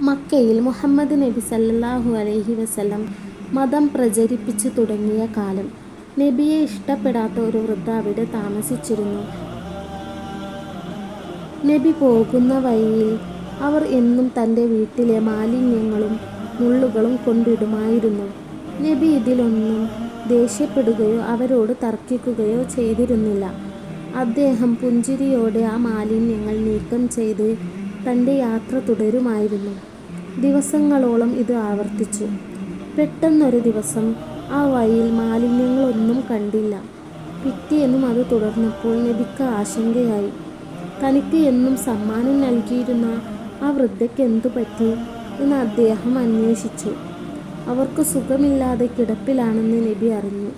മക്കയിൽ മുഹമ്മദ് നബി സല്ലല്ലാഹു അലൈഹി വസല്ലം മതം പ്രചരിപ്പിച്ചു തുടങ്ങിയ കാലം നബിയെ ഇഷ്ടപ്പെടാത്ത ഒരു വൃദ്ധ അവിടെ താമസിച്ചിരുന്നു. നബി പോകുന്ന വഴിയിൽ അവർ എന്നും തൻ്റെ വീട്ടിലെ മാലിന്യങ്ങളും മുള്ളുകളും കൊണ്ടിടുമായിരുന്നു. നബി ഇതിലൊന്നും ദേഷ്യപ്പെടുകയോ അവരോട് തർക്കിക്കുകയോ ചെയ്തിരുന്നില്ല. അദ്ദേഹം പുഞ്ചിരിയോടെ ആ മാലിന്യങ്ങൾ നീക്കം ചെയ്ത് തൻ്റെ യാത്ര തുടരുമായിരുന്നു. ദിവസങ്ങളോളം ഇത് ആവർത്തിച്ചു. പെട്ടെന്നൊരു ദിവസം ആ വഴിയിൽ മാലിന്യങ്ങളൊന്നും കണ്ടില്ല. പിറ്റേന്നും അത് തുടർന്നപ്പോൾ നബിക്ക് ആശങ്കയായി. തനിക്ക് എന്നും സമ്മാനം നൽകിയിരുന്ന ആ വൃദ്ധയ്ക്ക് എന്തു പറ്റി എന്ന് അദ്ദേഹം അന്വേഷിച്ചു. അവർക്ക് സുഖമില്ലാതെ കിടപ്പിലാണെന്ന് നബി അറിഞ്ഞു.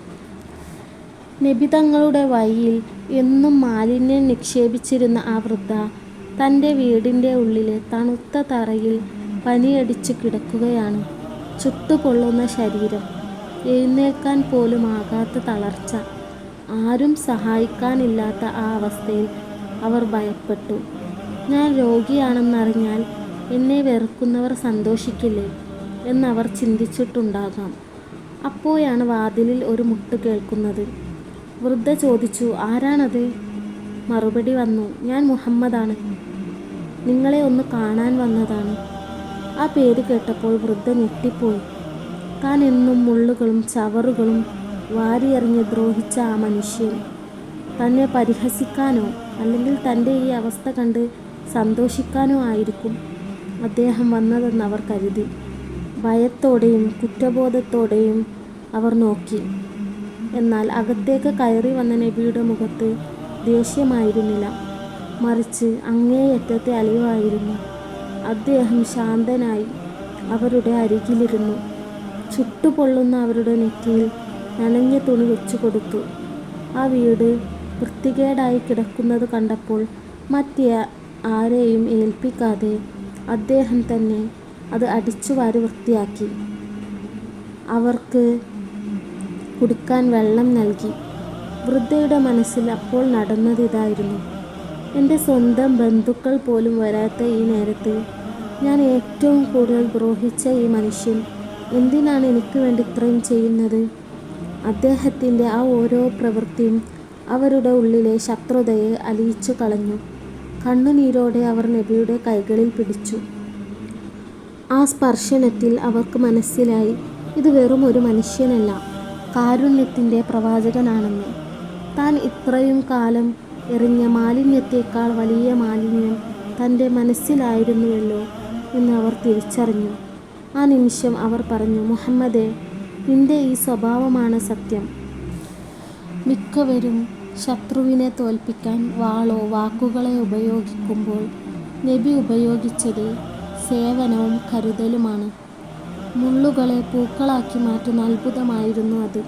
നബി തങ്ങളുടെ വഴിയിൽ എന്നും മാലിന്യം നിക്ഷേപിച്ചിരുന്ന ആ വൃദ്ധ തൻ്റെ വീടിൻ്റെ ഉള്ളിലെ തണുത്ത തറയിൽ പനിയടിച്ചു കിടക്കുകയാണ്. ചുട്ടുപൊള്ളുന്ന ശരീരം, എഴുന്നേൽക്കാൻ പോലും ആകാത്ത തളർച്ച, ആരും സഹായിക്കാനില്ലാത്ത ആ അവസ്ഥയിൽ അവർ ഭയപ്പെട്ടു. ഞാൻ രോഗിയാണെന്നറിഞ്ഞാൽ എന്നെ വെറുക്കുന്നവർ സന്തോഷിക്കില്ലേ എന്നവർ ചിന്തിച്ചിട്ടുണ്ടാകാം. അപ്പോഴാണ് വാതിലിൽ ഒരു മുട്ട് കേൾക്കുന്നത്. വൃദ്ധ ചോദിച്ചു, ആരാണത്? മറുപടി വന്നു, ഞാൻ മുഹമ്മദാണ്. നിങ്ങളെ ഒന്ന് കാണാൻ വന്നതാണ്. ആ പേര് കേട്ടപ്പോൾ വൃദ്ധ ഞെട്ടിപ്പോയി. താൻ എന്നും മുള്ളുകളും ചവറുകളും വാരിയെറിഞ്ഞ് ദ്രോഹിച്ച ആ മനുഷ്യൻ തന്നെ പരിഹസിക്കാനോ അല്ലെങ്കിൽ തൻ്റെ ഈ അവസ്ഥ കണ്ട് സന്തോഷിക്കാനോ ആയിരിക്കും അദ്ദേഹം വന്നതെന്ന് അവർ കരുതി. ഭയത്തോടെയും കുറ്റബോധത്തോടെയും അവർ നോക്കി. എന്നാൽ അകത്തേക്ക് കയറി വന്ന നബിയുടെ മുഖത്ത് ദേഷ്യമായിരുന്നില്ല, മറിച്ച് അങ്ങേയറ്റത്തെ അലിവായിരുന്നു. അദ്ദേഹം ശാന്തനായി അവരുടെ അരികിലിരുന്നു. ചുട്ടുപൊള്ളുന്ന അവരുടെ നെറ്റിയിൽ നനഞ്ഞ തുണി വെച്ചു കൊടുത്തു. ആ വീട് വൃത്തികേടായി കിടക്കുന്നത് കണ്ടപ്പോൾ മറ്റേ ആരെയും ഏൽപ്പിക്കാതെ അദ്ദേഹം തന്നെ അത് അടിച്ചുവാരി വൃത്തിയാക്കി. അവർക്ക് കുടിക്കാൻ വെള്ളം നൽകി. വൃദ്ധയുടെ മനസ്സിൽ അപ്പോൾ നടന്നത് ഇതായിരുന്നു. എൻ്റെ സ്വന്തം ബന്ധുക്കൾ പോലും വരാത്ത ഈ നേരത്ത് ഞാൻ ഏറ്റവും കൂടുതൽ ദ്രോഹിച്ച ഈ മനുഷ്യൻ എന്തിനാണ് എനിക്ക് വേണ്ടി ഇത്രയും ചെയ്യുന്നത്? അദ്ദേഹത്തിൻ്റെ ആ ഓരോ പ്രവൃത്തിയും അവരുടെ ഉള്ളിലെ ശത്രുതയെ അലിയിച്ചു കളഞ്ഞു. കണ്ണുനീരോടെ അവർ നബിയുടെ കൈകളിൽ പിടിച്ചു. ആ സ്പർശനത്തിൽ അവർക്ക് മനസ്സിലായി, ഇത് വെറും ഒരു മനുഷ്യനല്ല, കാരുണ്യത്തിൻ്റെ പ്രവാചകനാണെന്ന്. താൻ ഇത്രയും കാലം എറിഞ്ഞ മാലിന്യത്തേക്കാൾ വലിയ മാലിന്യം തൻ്റെ മനസ്സിലായിരുന്നുവല്ലോ എന്ന് അവർ തിരിച്ചറിഞ്ഞു. ആ നിമിഷം അവർ പറഞ്ഞു, മുഹമ്മദേ, നിന്റെ ഈ സ്വഭാവമാണ് സത്യം. മിക്കവരും ശത്രുവിനെ തോൽപ്പിക്കാൻ വാളോ വാക്കുകളെ ഉപയോഗിക്കുമ്പോൾ നബി ഉപയോഗിച്ചത് സേവനവും കരുതലുമാണ്. മുള്ളുകളെ പൂക്കളാക്കി മാറ്റുന്ന അത്ഭുതമായിരുന്നു അത്.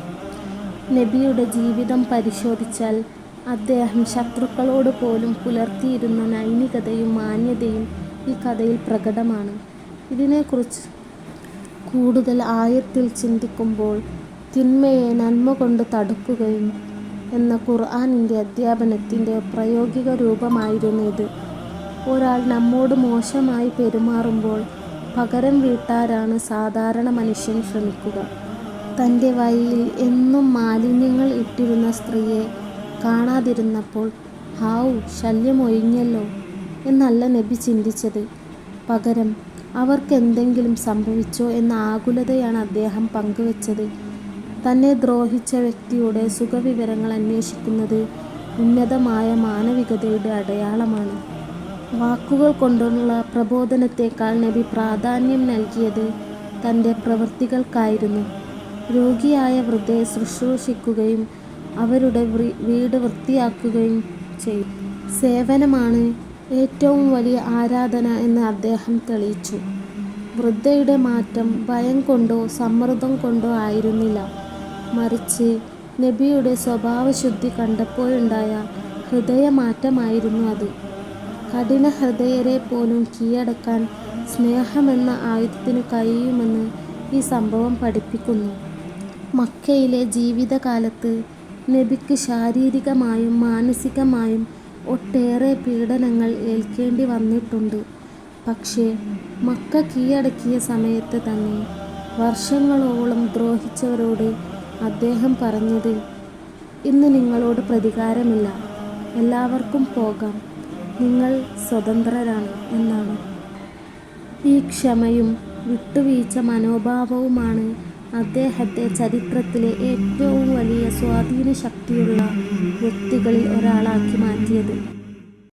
നബിയുടെ ജീവിതം പരിശോധിച്ചാൽ അദ്ദേഹം ശത്രുക്കളോട് പോലും പുലർത്തിയിരുന്ന നൈതികതയും മാന്യതയും ഈ കഥയിൽ പ്രകടമാണ്. ഇതിനെക്കുറിച്ച് കൂടുതൽ ആഴത്തിൽ ചിന്തിക്കുമ്പോൾ തിന്മയെ നന്മ കൊണ്ട് തടുക്കുകയും എന്ന ഖുർആനിൻ്റെ അധ്യാപനത്തിൻ്റെ പ്രായോഗിക രൂപമായിരുന്നു ഇത്. ഒരാൾ നമ്മോട് മോശമായി പെരുമാറുമ്പോൾ പകരം വീട്ടാനാണ് സാധാരണ മനുഷ്യൻ ശ്രമിക്കുക. തൻ്റെ വഴിയിൽ എന്നും മാലിന്യങ്ങൾ ഇട്ടിരുന്ന സ്ത്രീയെ കാണാതിരുന്നപ്പോൾ ഹാവൂ, ശല്യമൊഴിഞ്ഞല്ലോ എന്നല്ല നബി ചിന്തിച്ചത്. പകരം അവർക്ക് എന്തെങ്കിലും സംഭവിച്ചോ എന്ന ആകുലതയാണ് അദ്ദേഹം പങ്കുവച്ചത്. തന്നെ ദ്രോഹിച്ച വ്യക്തിയുടെ സുഖവിവരങ്ങൾ അന്വേഷിക്കുന്നത് ഉന്നതമായ മാനവികതയുടെ അടയാളമാണ്. വാക്കുകൾ കൊണ്ടുള്ള പ്രബോധനത്തേക്കാൾ നബി പ്രാധാന്യം നൽകിയത് തൻ്റെ പ്രവൃത്തികൾക്കായിരുന്നു. രോഗിയായ വൃദ്ധയെ ശുശ്രൂഷിക്കുകയും അവരുടെ വീട് വൃത്തിയാക്കുകയും ചെയ്തു. സേവനമാണ് ഏറ്റവും വലിയ ആരാധന എന്ന് അദ്ദേഹം തെളിയിച്ചു. വൃദ്ധയുടെ മാറ്റം ഭയം കൊണ്ടോ സമ്മർദ്ദം കൊണ്ടോ ആയിരുന്നില്ല, മറിച്ച് നബിയുടെ സ്വഭാവശുദ്ധി കണ്ടപ്പോഴുണ്ടായ ഹൃദയമാറ്റമായിരുന്നു അത്. കഠിന ഹൃദയരെ പോലും കീഴടക്കാൻ സ്നേഹമെന്ന ആയുധത്തിനു കഴിയുമെന്ന് ഈ സംഭവം പഠിപ്പിക്കുന്നു. മക്കയിലെ ജീവിതകാലത്ത് നബിക്ക് ശാരീരികമായും മാനസികമായും ഒട്ടേറെ പീഡനങ്ങൾ ഏൽക്കേണ്ടി വന്നിട്ടുണ്ട്. പക്ഷേ മക്ക കീഴടക്കിയ സമയത്ത് തന്നെ വർഷങ്ങളോളം ദ്രോഹിച്ചവരോട് അദ്ദേഹം പറഞ്ഞത്, ഇന്ന് നിങ്ങളോട് പ്രതികാരമില്ല, എല്ലാവർക്കും പോകാം, നിങ്ങൾ സ്വതന്ത്രരാണ് എന്നാണ്. ഈ ക്ഷമയും വിട്ടുവീഴ്ച മനോഭാവവുമാണ് അദ്ദേഹത്തെ ചരിത്രത്തിലെ ഏറ്റവും വലിയ സ്വാധീനശക്തിയുള്ള വ്യക്തികളിൽ ഒരാളാക്കി മാറ്റിയത്.